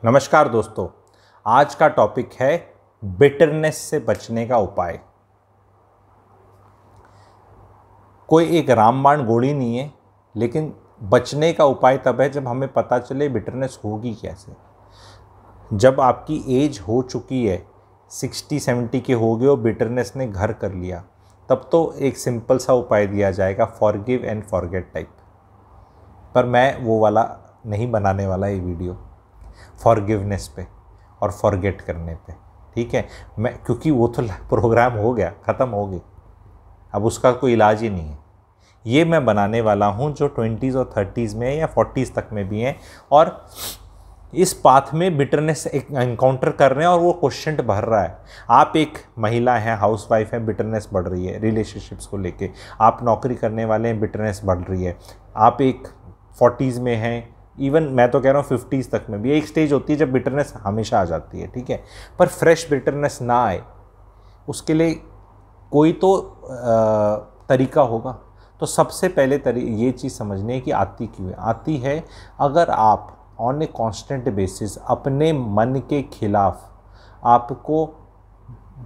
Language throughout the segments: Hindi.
नमस्कार दोस्तों, आज का टॉपिक है बिटरनेस से बचने का उपाय। कोई एक रामबाण गोली नहीं है, लेकिन बचने का उपाय तब है जब हमें पता चले बिटरनेस होगी कैसे। जब आपकी एज हो चुकी है, 60-70 के हो गए और बिटरनेस ने घर कर लिया, तब तो एक सिंपल सा उपाय दिया जाएगा, फॉरगिव एंड फॉरगेट टाइप। पर मैं वो वाला नहीं बनाने वाला ये वीडियो, फॉरगिवनेस पे और फॉरगेट करने पे, ठीक है। मैं क्योंकि वो तो प्रोग्राम हो गया, ख़त्म हो गई, अब उसका कोई इलाज ही नहीं है। ये मैं बनाने वाला हूँ जो 20s और 30s में या 40s तक में भी हैं और इस पाथ में बिटरनेस एनकाउंटर कर रहे हैं और वो क्वेश्चन भर रहा है। आप एक महिला हैं, हाउसवाइफ हैं, बिटरनेस बढ़ रही है रिलेशनशिप्स को लेके। आप नौकरी करने वाले हैं, बिटरनेस बढ़ रही है। आप एक 40s में हैं, इवन मैं तो कह रहा हूँ 50s तक में भी एक स्टेज होती है जब बिटरनेस हमेशा आ जाती है, ठीक है। पर फ्रेश बिटरनेस ना आए उसके लिए कोई तो तरीका होगा। तो सबसे पहले ये चीज़ समझनी है कि आती क्यों है। आती है अगर आप ऑन ए कॉन्स्टेंट बेसिस अपने मन के खिलाफ आपको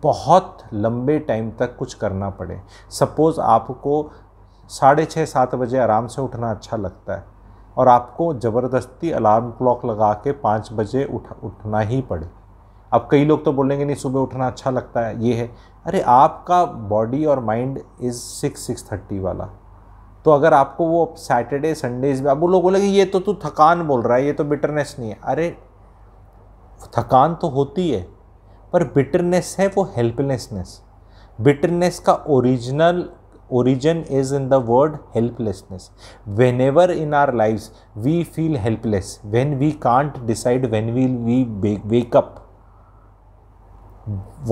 बहुत लंबे टाइम तक कुछ करना पड़े। सपोज़ आपको 6:30-7 बजे आराम से उठना अच्छा लगता है और आपको ज़बरदस्ती अलार्म क्लॉक लगा के 5 बजे उठना ही पड़े। अब कई लोग तो बोलेंगे नहीं, सुबह उठना अच्छा लगता है, ये है। अरे आपका बॉडी और माइंड इज़ 6-6:30 वाला। तो अगर आपको वो सैटरडे संडेज में, अब वो लोग बोलेंगे ये तो तू थकान बोल रहा है, ये तो बिटरनेस नहीं है। अरे थकान तो होती है, पर बिटरनेस है वो हेल्पलेसनेस। बिटरनेस का origin is in the word helplessness. Whenever in our lives we feel helpless, when we can't decide when will we wake up,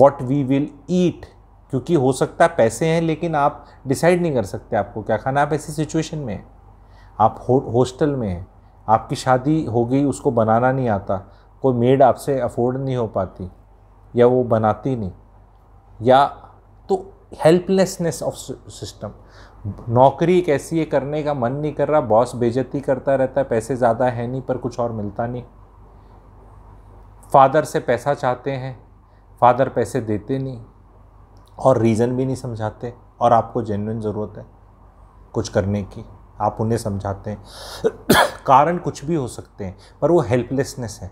what we will eat, क्योंकि हो सकता है पैसे हैं लेकिन आप डिसाइड नहीं कर सकते आपको क्या खाना। आप ऐसी सिचुएशन में हैं, आप हॉस्टल में हैं, आपकी शादी हो गई, उसको बनाना नहीं आता, कोई मेड आपसे अफोर्ड नहीं हो पाती या वो बनाती नहीं, या तो हेल्पलेसनेस ऑफ सिस्टम। नौकरी एक ऐसी है, करने का मन नहीं कर रहा, बॉस बेइज्जती करता रहता है, पैसे ज़्यादा है नहीं पर कुछ और मिलता नहीं। फादर से पैसा चाहते हैं, फादर पैसे देते नहीं और रीज़न भी नहीं समझाते, और आपको जेन्युइन ज़रूरत है कुछ करने की, आप उन्हें समझाते हैं। कारण कुछ भी हो सकते हैं, पर वो हेल्पलेसनेस है।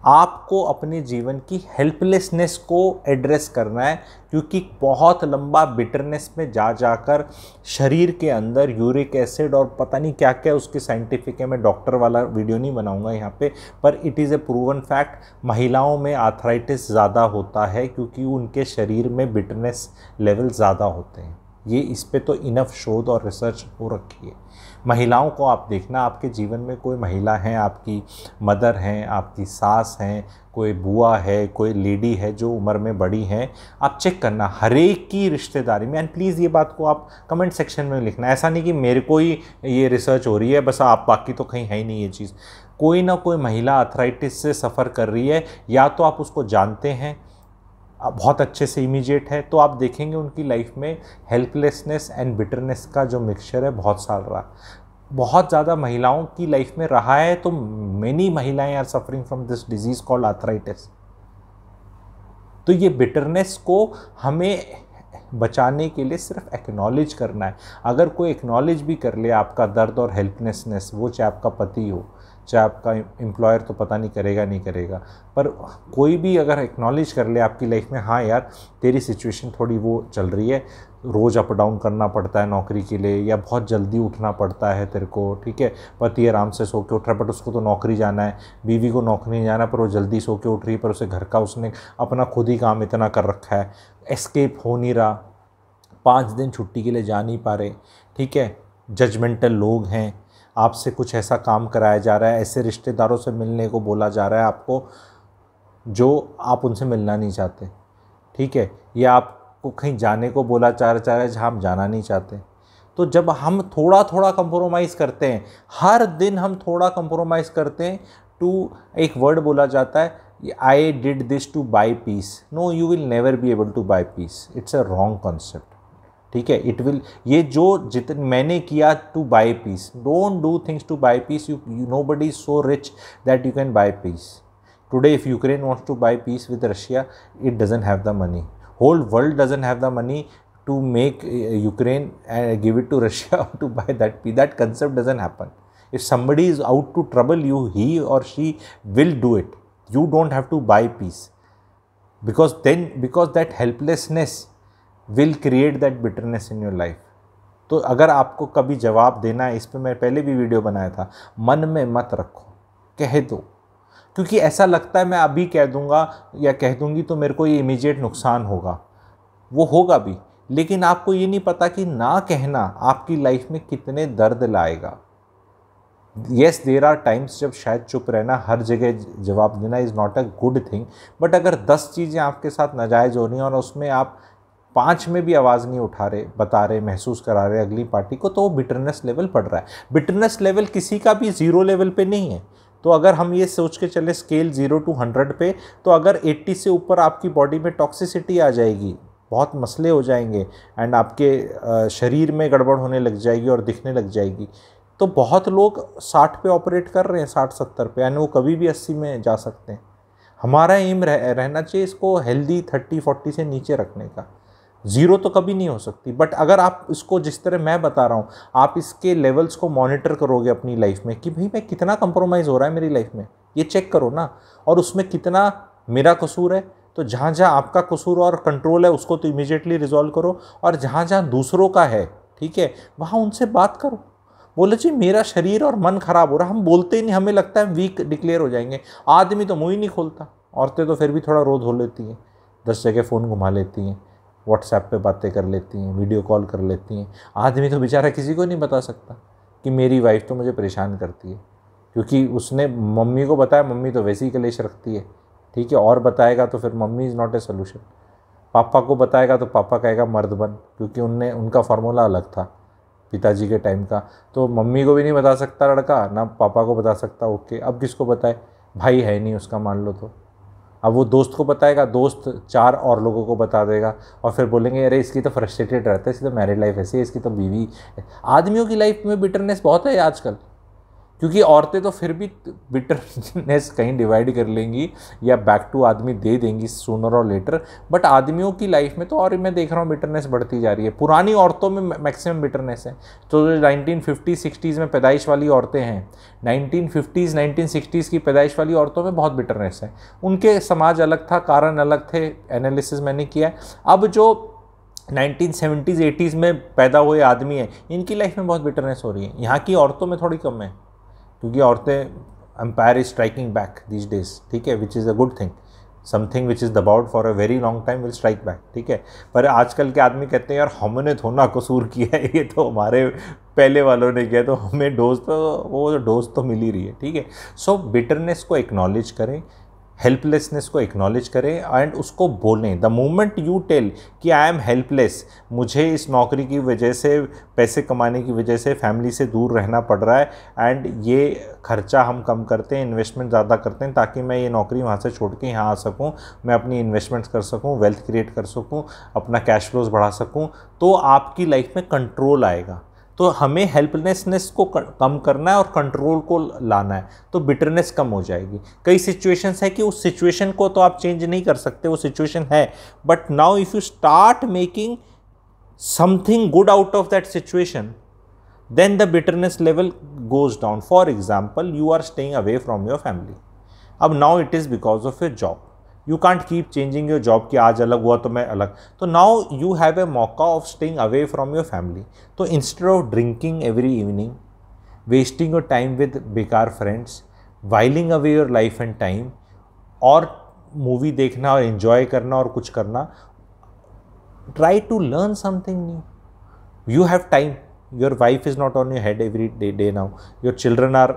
आपको अपने जीवन की हेल्पलेसनेस को एड्रेस करना है, क्योंकि बहुत लंबा बिटरनेस में जाकर शरीर के अंदर यूरिक एसिड और पता नहीं क्या क्या उसके साइंटिफिक है, मैं डॉक्टर वाला वीडियो नहीं बनाऊंगा यहाँ पे, पर it is a proven fact. महिलाओं में आर्थराइटिस ज़्यादा होता है क्योंकि उनके शरीर में बिटरनेस लेवल ज़्यादा होते हैं। ये इस पे तो इनफ शोध और रिसर्च हो रखी है। महिलाओं को आप देखना, आपके जीवन में कोई महिला है, आपकी मदर हैं, आपकी सास हैं, कोई बुआ है, कोई लेडी है जो उम्र में बड़ी हैं, आप चेक करना हर एक की रिश्तेदारी में। एंड प्लीज़ ये बात को आप कमेंट सेक्शन में लिखना। ऐसा नहीं कि मेरे को ही ये रिसर्च हो रही है बस, आप बाकी तो कहीं है ही नहीं ये चीज़। कोई ना कोई महिला आर्थराइटिस से सफ़र कर रही है, या तो आप उसको जानते हैं बहुत अच्छे से, इमीडिएट है, तो आप देखेंगे उनकी लाइफ में हेल्पलेसनेस एंड बिटरनेस का जो मिक्सचर है बहुत साल रहा, बहुत ज़्यादा महिलाओं की लाइफ में रहा है। तो मेनी महिलाएं are suffering from this disease called arthritis. तो ये बिटरनेस को हमें बचाने के लिए सिर्फ एक्नॉलेज करना है। अगर कोई एक्नॉलेज भी कर ले आपका दर्द और हेल्पलेसनेस, वो चाहे आपका पति हो, चाहे आपका एम्प्लॉयर, तो पता नहीं करेगा नहीं करेगा, पर कोई भी अगर एक्नॉलेज कर ले आपकी लाइफ में, हाँ यार तेरी सिचुएशन थोड़ी वो चल रही है, रोज़ अप डाउन करना पड़ता है नौकरी के लिए, या बहुत जल्दी उठना पड़ता है तेरे को, ठीक है। पति आराम से सो के उठ रहा है बट उसको तो नौकरी जाना है, बीवी को नौकरी नहीं जाना पर वो जल्दी सो के उठ रही है, पर उसे घर का उसने अपना खुद ही काम इतना कर रखा है, एस्केप हो नहीं रहा, 5 दिन छुट्टी के लिए जा नहीं पा रहे, ठीक है। जजमेंटल लोग हैं, आपसे कुछ ऐसा काम कराया जा रहा है, ऐसे रिश्तेदारों से मिलने को बोला जा रहा है आपको जो आप उनसे मिलना नहीं चाहते, ठीक है, या आपको कहीं जाने को बोला जा रहा है जहाँ आप जाना नहीं चाहते। तो जब हम थोड़ा थोड़ा कंप्रोमाइज़ करते हैं, हर दिन हम थोड़ा कंप्रोमाइज़ करते हैं, एक वर्ड बोला जाता है, I did this to buy peace. No, you will never be able to buy peace, it's a wrong concept, ठीक है। इट विल, ये जो जितने मैंने किया to buy peace, don't do things to buy peace. You nobody is so rich that you can buy peace. Today, if Ukraine wants to buy peace with Russia, it doesn't have the money. Whole world doesn't have the money to make Ukraine and give it to Russia to buy that peace. That concept doesn't happen. If somebody is out to trouble you, he or she will do it. You don't have to buy peace. Because that helplessness will create that bitterness in your life. तो अगर आपको कभी जवाब देना है, इस पर मैं पहले भी वीडियो बनाया था, मन में मत रखो, कह दो। क्योंकि ऐसा लगता है मैं अभी कह दूंगा या कह दूंगी तो मेरे को ये इमीडिएट नुकसान होगा, वो होगा भी, लेकिन आपको ये नहीं पता कि ना कहना आपकी लाइफ में कितने दर्द लाएगा। येस, देयर आर टाइम्स जब शायद चुप रहना, हर जगह जवाब देना is not a good thing, but अगर 10 चीज़ें आपके साथ नाजायज़ हो रही हैं और उसमें आप 5 में भी आवाज़ नहीं उठा रहे, बता रहे, महसूस करा रहे अगली पार्टी को, तो वो बिटरनेस लेवल पड़ रहा है। बिटरनेस लेवल किसी का भी 0 लेवल पे नहीं है। तो अगर हम ये सोच के चले स्केल 0 to 100 पे, तो अगर 80 से ऊपर आपकी बॉडी में टॉक्सिसिटी आ जाएगी, बहुत मसले हो जाएंगे एंड आपके शरीर में गड़बड़ होने लग जाएगी और दिखने लग जाएगी। तो बहुत लोग 60 पे ऑपरेट कर रहे हैं, 60-70 पे, यानी वो कभी भी 80 में जा सकते हैं। हमारा एम रहना चाहिए इसको हेल्दी 30-40 से नीचे रखने का। 0 तो कभी नहीं हो सकती, बट अगर आप इसको जिस तरह मैं बता रहा हूँ, आप इसके लेवल्स को मॉनिटर करोगे अपनी लाइफ में कि भाई मैं कितना कंप्रोमाइज़ हो रहा है मेरी लाइफ में, ये चेक करो ना, और उसमें कितना मेरा कसूर है। तो जहाँ जहाँ आपका कसूर और कंट्रोल है उसको तो इमीडिएटली रिजॉल्व करो, और जहाँ जहाँ दूसरों का है, ठीक है, वहाँ उनसे बात करो। बोले जी मेरा शरीर और मन खराब हो रहा है, हम बोलते ही नहीं, हमें लगता है वीक डिक्लेयर हो जाएंगे। आदमी तो मुँह ही नहीं खोलता, औरतें तो फिर भी थोड़ा रो धो लेती हैं, 10 जगह फ़ोन घुमा लेती हैं, व्हाट्सएप पे बातें कर लेती हैं, वीडियो कॉल कर लेती हैं। आदमी तो बेचारा किसी को नहीं बता सकता कि मेरी वाइफ तो मुझे परेशान करती है, क्योंकि उसने मम्मी को बताया, मम्मी तो वैसे ही कलेश रखती है, ठीक है, और बताएगा तो फिर mummy is not a solution. पापा को बताएगा तो पापा कहेगा मर्द बन, क्योंकि उनका फार्मूला अलग था पिताजी के टाइम का। तो मम्मी को भी नहीं बता सकता लड़का, ना पापा को बता सकता, ओके, अब किसको बताए, भाई है नहीं उसका मान लो, तो अब वो दोस्त को बताएगा, दोस्त 4 और लोगों को बता देगा, और फिर बोलेंगे अरे इसकी तो फ्रस्ट्रेटेड रहता है, इसकी तो मैरिड लाइफ ऐसी है, इसकी तो बीवी। आदमियों की लाइफ में बिटरनेस बहुत है आजकल, क्योंकि औरतें तो फिर भी बिटरनेस कहीं डिवाइड कर लेंगी या बैक टू आदमी दे देंगी सूनर और लेटर, बट आदमियों की लाइफ में तो और मैं देख रहा हूँ बिटरनेस बढ़ती जा रही है। पुरानी औरतों में मैक्सिमम बिटरनेस है। तो जो 1950-60s में पैदाइश वाली औरतें हैं, 1950s 1960s की पैदाइश वाली औरतों में बहुत बिटरनेस है। उनके समाज अलग था, कारण अलग थे, एनालिसिस मैंने किया है। अब जो 1970s 80s में पैदा हुए आदमी हैं, इनकी लाइफ में बहुत बिटरनेस हो रही है। यहाँ की औरतों में थोड़ी कम है, क्योंकि औरतें empire is striking back these days, ठीक है, which is a good thing. Something which is दबाउड for a very long time will strike back, ठीक है। पर आजकल के आदमी कहते हैं यार हमने थोड़ा कसूर किया है, ये तो हमारे पहले वालों ने किया, तो हमें डोज तो वो डोज तो मिल ही रही है, ठीक है। सो बिटरनेस को एक्नॉलेज करें, हेल्पलेसनेस को एक्नॉलेज करें एंड उसको बोलें। द मोमेंट यू टेल कि आई एम हेल्पलेस, मुझे इस नौकरी की वजह से, पैसे कमाने की वजह से फैमिली से दूर रहना पड़ रहा है एंड ये खर्चा हम कम करते हैं, इन्वेस्टमेंट ज़्यादा करते हैं ताकि मैं ये नौकरी वहाँ से छोड़ के यहाँ आ सकूँ, मैं अपनी इन्वेस्टमेंट्स कर सकूँ, वेल्थ क्रिएट कर सकूँ, अपना कैश फ्लोज बढ़ा सकूँ, तो आपकी लाइफ में कंट्रोल आएगा। तो हमें हेल्पलेसनेस को कम करना है और कंट्रोल को लाना है, तो बिटरनेस कम हो जाएगी। कई सिचुएशंस है कि उस सिचुएशन को तो आप चेंज नहीं कर सकते, वो सिचुएशन है, but now if you start making something good out of that situation, then the bitterness level goes down. For example, you are staying away from your family. अब now it is because of your job. You can't keep changing your job कि आज अलग हुआ तो मैं अलग. तो now you have a मौका of staying away from your family. तो instead of drinking every evening, wasting your time with बेकार friends, whiling away your life and time, और मूवी देखना और enjoy करना और कुछ करना, try to learn something new. You have time. Your wife is not on your head every day now. Your children are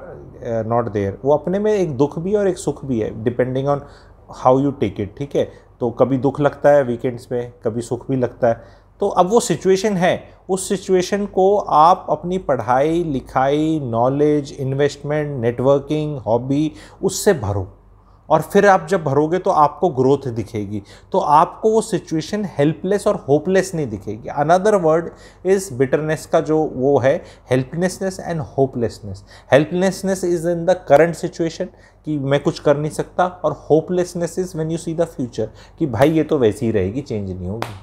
not there. वो अपने में एक दुख भी और एक सुख भी है, depending on how you take it, ठीक है। तो कभी दुख लगता है वीकेंड्स पे, कभी सुख भी लगता है। तो अब वो सिचुएशन है, उस सिचुएशन को आप अपनी पढ़ाई लिखाई, नॉलेज, इन्वेस्टमेंट, नेटवर्किंग, हॉबी, उससे भरो। और फिर आप जब भरोगे तो आपको ग्रोथ दिखेगी। तो आपको वो सिचुएशन हेल्पलेस और होपलेस नहीं दिखेगी। अनदर वर्ड इज बिटरनेस का जो वो है helplessness and hopelessness. Helplessness is in the current situation कि मैं कुछ कर नहीं सकता, और hopelessness is when you see the future कि भाई ये तो वैसी ही रहेगी, चेंज नहीं होगी।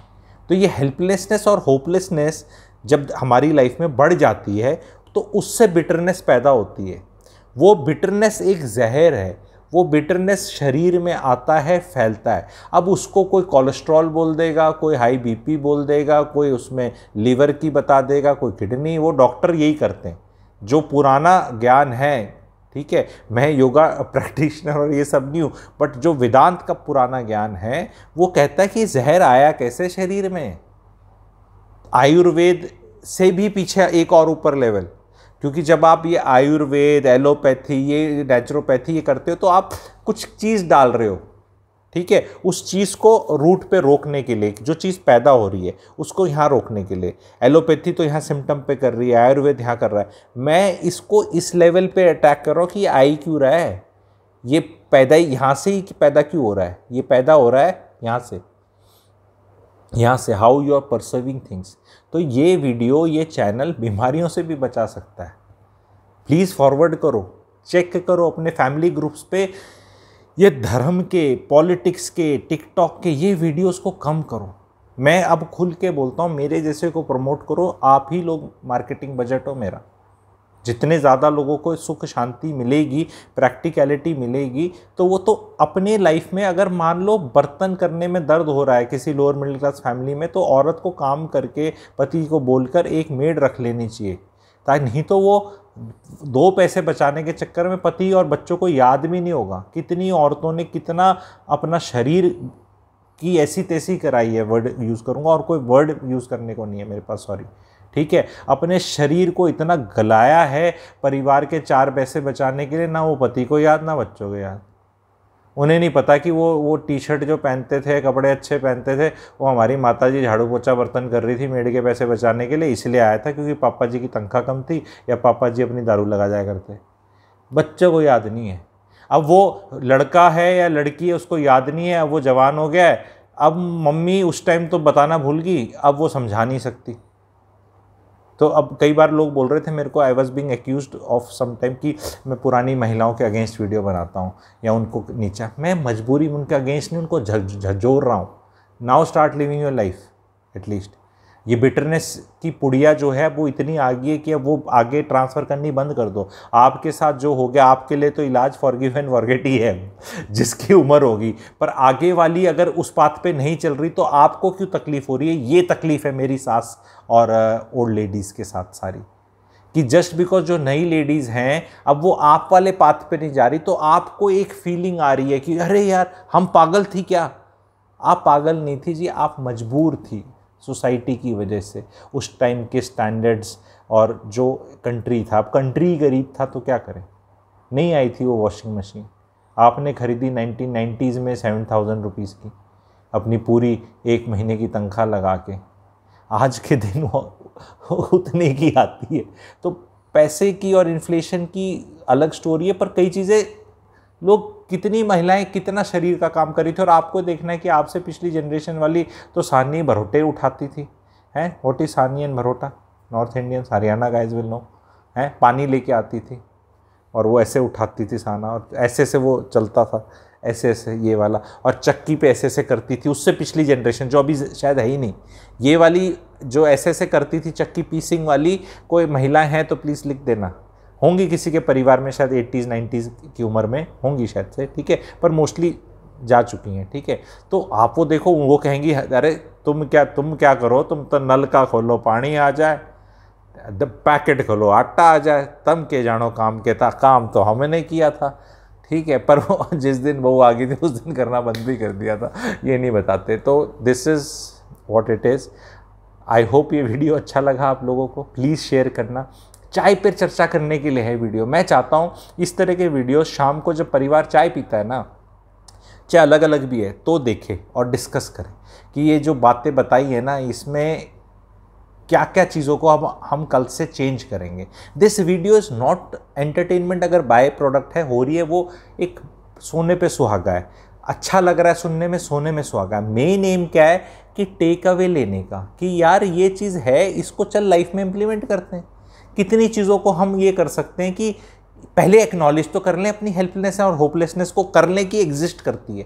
तो ये हेल्पलेसनेस और होपलेसनेस जब हमारी लाइफ में बढ़ जाती है तो उससे बिटरनेस पैदा होती है। वो बिटरनेस एक जहर है, वो बिटरनेस शरीर में आता है, फैलता है। अब उसको कोई कोलेस्ट्रॉल बोल देगा, कोई हाई बीपी बोल देगा, कोई उसमें लीवर की बता देगा, कोई किडनी, वो डॉक्टर यही करते हैं। जो पुराना ज्ञान है, ठीक है, मैं योगा प्रैक्टिशनर और ये सब नहीं हूँ, बट जो वेदांत का पुराना ज्ञान है वो कहता है कि जहर आया कैसे शरीर में। आयुर्वेद से भी पीछे एक और ऊपर लेवल, क्योंकि जब आप ये आयुर्वेद, एलोपैथी, ये नेचुरोपैथी ये करते हो तो आप कुछ चीज़ डाल रहे हो, ठीक है, उस चीज़ को रूट पे रोकने के लिए, जो चीज़ पैदा हो रही है उसको यहाँ रोकने के लिए। एलोपैथी तो यहाँ सिम्टम पे कर रही है, आयुर्वेद यहाँ कर रहा है। मैं इसको इस लेवल पे अटैक कर रहा हूँ कि ये आई क्यों रहा है, ये पैदा यहाँ से ही पैदा क्यों हो रहा है, ये पैदा हो रहा है यहाँ से how you are perceiving things. तो ये वीडियो, ये चैनल बीमारियों से भी बचा सकता है। प्लीज़ फॉरवर्ड करो, चेक करो अपने फैमिली ग्रुप्स पे। ये धर्म के, पॉलिटिक्स के, टिकटॉक के ये वीडियोस को कम करो। मैं अब खुल के बोलता हूँ, मेरे जैसे को प्रमोट करो। आप ही लोग मार्केटिंग बजट हो मेरा। जितने ज़्यादा लोगों को सुख शांति मिलेगी, प्रैक्टिकलिटी मिलेगी, तो वो तो अपने लाइफ में, अगर मान लो बर्तन करने में दर्द हो रहा है किसी लोअर मिडिल क्लास फैमिली में, तो औरत को काम करके पति को बोलकर एक मेड रख लेनी चाहिए, ताकि नहीं तो वो 2 पैसे बचाने के चक्कर में पति और बच्चों को याद भी नहीं होगा। कितनी औरतों ने कितना अपना शरीर की ऐसी तैसी कराई है, वर्ड यूज़ करूँगा और कोई वर्ड यूज़ करने को नहीं है मेरे पास, सॉरी, ठीक है, अपने शरीर को इतना गलाया है परिवार के 4 पैसे बचाने के लिए। ना वो पति को याद, ना बच्चों को याद। उन्हें नहीं पता कि वो टी शर्ट जो पहनते थे, कपड़े अच्छे पहनते थे, वो हमारी माता जी झाड़ू पोछा बर्तन कर रही थी मेड के पैसे बचाने के लिए, इसलिए आया था क्योंकि पापा जी की तनख्वाह कम थी या पापा जी अपनी दारू लगा जाया करते। बच्चों को याद नहीं है। अब वो लड़का है या लड़की है उसको याद नहीं है, अब वो जवान हो गया है, अब मम्मी उस टाइम तो बताना भूल गई, अब वो समझा नहीं सकती। तो अब कई बार लोग बोल रहे थे मेरे को, I was being accused of some time कि मैं पुरानी महिलाओं के अगेंस्ट वीडियो बनाता हूँ या उनको नीचा। मैं मजबूरी में उनके अगेंस्ट नहीं, उनको झकझोर रहा हूँ। Now start living your life at least. ये बिटरनेस की पुड़िया जो है वो इतनी आ गई है कि अब वो आगे ट्रांसफ़र करनी बंद कर दो। आपके साथ जो हो गया, आपके लिए तो इलाज फॉरगिव एंड फॉरगेट ही है जिसकी उम्र होगी, पर आगे वाली अगर उस बात पे नहीं चल रही तो आपको क्यों तकलीफ़ हो रही है। ये तकलीफ़ है मेरी सास और ओल्ड लेडीज़ के साथ सारी, कि जस्ट बिकॉज जो नई लेडीज़ हैं अब वो आप वाले पाथ पे नहीं जा रही, तो आपको एक फीलिंग आ रही है कि अरे यार हम पागल थी क्या। आप पागल नहीं थी जी, आप मजबूर थी सोसाइटी की वजह से, उस टाइम के स्टैंडर्ड्स और जो कंट्री था। अब कंट्री गरीब था तो क्या करें, नहीं आई थी वो वॉशिंग मशीन, आपने ख़रीदी 1990s में 7,000 रुपीज़ की, अपनी पूरी 1 महीने की तनख्वाह लगा के। आज के दिन वो उतने की आती है। तो पैसे की और इन्फ्लेशन की अलग स्टोरी है, पर कई चीज़ें लोग, कितनी महिलाएं कितना शरीर का काम करी थी। और आपको देखना है कि आपसे पिछली जनरेशन वाली तो सानी भरोटे उठाती थी, हैं, व्हाट इज सानी एंड भरोटा, north Indian, Haryana guys will know, हैं, पानी लेके आती थी और वो ऐसे उठाती थी साना, और ऐसे से वो चलता था, ऐसे ऐसे ये वाला, और चक्की पे ऐसे ऐसे करती थी। उससे पिछली जनरेशन जो अभी शायद है ही नहीं, ये वाली जो ऐसे ऐसे करती थी चक्की पीसिंग वाली, कोई महिलाएं हैं तो प्लीज़ लिख देना, होंगी किसी के परिवार में, शायद 80s 90s की उम्र में होंगी शायद से, ठीक है, पर मोस्टली जा चुकी हैं, ठीक है। तो आप वो देखो, वो कहेंगी अरे तुम क्या करो, तुम तो नल का खोलो पानी आ जाए, पैकेट खोलो आटा आ जाए, तम के जानो काम के था, काम तो हमने किया था, ठीक है। पर वो जिस दिन वो आ गई थी उस दिन करना बंद भी कर दिया था, ये नहीं बताते। तो this is what it is. I hope ये वीडियो अच्छा लगा आप लोगों को, प्लीज़ शेयर करना। चाय पर चर्चा करने के लिए है वीडियो। मैं चाहता हूँ इस तरह के वीडियो शाम को जब परिवार चाय पीता है ना, चाहे अलग अलग भी है, तो देखें और डिस्कस करें कि ये जो बातें बताई है ना, इसमें क्या क्या चीज़ों को अब हम कल से चेंज करेंगे। This video is not entertainment, अगर बाय प्रोडक्ट है हो रही है वो एक सोने पे सुहागा है, अच्छा लग रहा है सुनने में, सोने में सुहागा है। मेन एम क्या है कि टेक अवे लेने का, कि यार ये चीज़ है, इसको चल लाइफ में इम्प्लीमेंट करते हैं। कितनी चीज़ों को हम ये कर सकते हैं कि पहले एक्नॉलेज तो कर लें अपनी हेल्पलेसनेस और होपलेसनेस को, कर लें कि एग्जिस्ट करती है,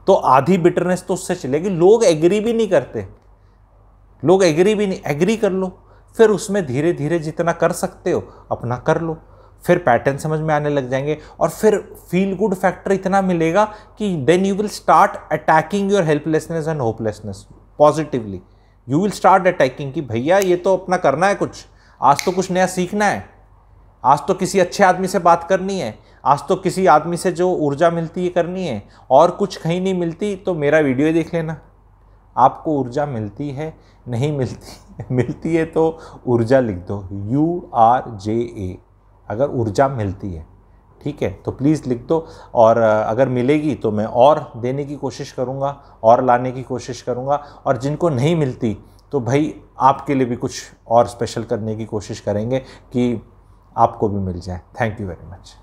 तो आधी बिटरनेस तो उससे चलेगी। लोग एग्री भी नहीं करते, लोग एग्री भी नहीं, एग्री कर लो, फिर उसमें धीरे धीरे जितना कर सकते हो अपना कर लो, फिर पैटर्न समझ में आने लग जाएंगे, और फिर फील गुड फैक्टर इतना मिलेगा कि then you will start attacking your helplessness and hopelessness positively. You will start attacking कि भैया ये तो अपना करना है, कुछ आज तो कुछ नया सीखना है, आज तो किसी अच्छे आदमी से बात करनी है, आज तो किसी आदमी से जो ऊर्जा मिलती है करनी है, और कुछ कहीं नहीं मिलती तो मेरा वीडियो ही देख लेना। आपको ऊर्जा मिलती है, नहीं मिलती मिलती है तो ऊर्जा लिख दो, URJA, अगर ऊर्जा मिलती है, ठीक है, तो प्लीज़ लिख दो। और अगर मिलेगी तो मैं और देने की कोशिश करूँगा, और लाने की कोशिश करूँगा, और जिनको नहीं मिलती तो भाई आपके लिए भी कुछ और स्पेशल करने की कोशिश करेंगे कि आपको भी मिल जाए। Thank you very much.